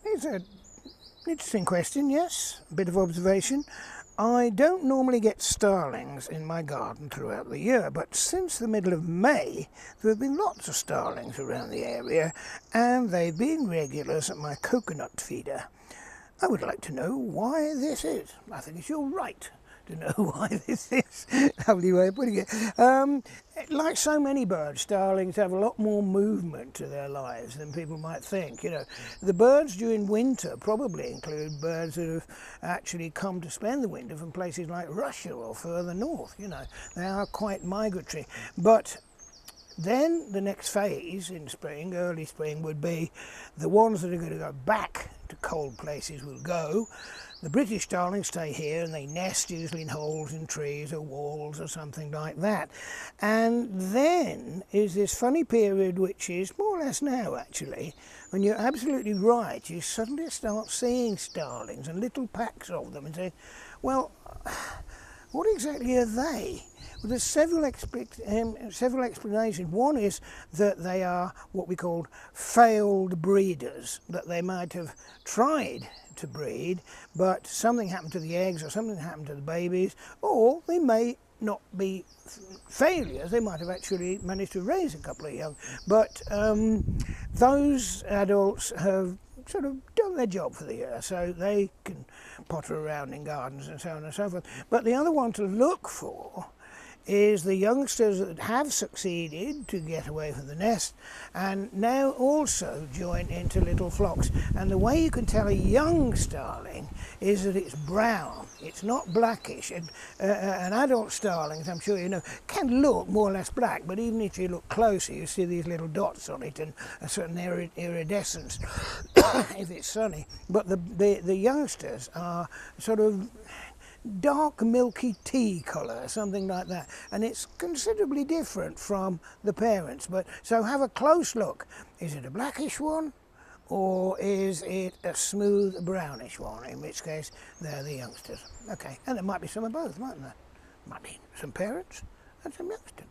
It's an interesting question, yes, a bit of observation. I don't normally get starlings in my garden throughout the year, but since the middle of May there have been lots of starlings around the area, and they've been regulars at my coconut feeder. I would like to know why this is. I think it's your right to know why this is. Lovely way of putting it. Like so many birds, starlings have a lot more movement to their lives than people might think. You know, the birds during winter probably include birds that have actually come to spend the winter from places like Russia or further north. You know, they are quite migratory. But then the next phase in spring, early spring, would be the ones that are going to go back to cold places will go. The British starlings stay here and they nest usually in holes in trees or walls or something like that. And then is this funny period, which is more or less now actually, when you're absolutely right, you suddenly start seeing starlings and little packs of them and say, well, what exactly are they? Well, there's several explanations. One is that they are what we call failed breeders, that they might have tried to breed, but something happened to the eggs or something happened to the babies, or they may not be failures, they might have actually managed to raise a couple of young, but those adults have sort of done their job for the year, so they can potter around in gardens and so on and so forth. But the other one to look for is the youngsters that have succeeded to get away from the nest and now also join into little flocks. And the way you can tell a young starling is that it's brown, it's not blackish. And an adult starling, as I'm sure you know, can look more or less black, but even if you look closer you see these little dots on it and a certain iridescence if it's sunny. But the youngsters are sort of dark milky tea colour, something like that, and it's considerably different from the parents. But so have a close look. Is it a blackish one or is it a smooth brownish one, in which case they're the youngsters. Okay, and there might be some of both, mightn't there? Might be some parents and some youngsters.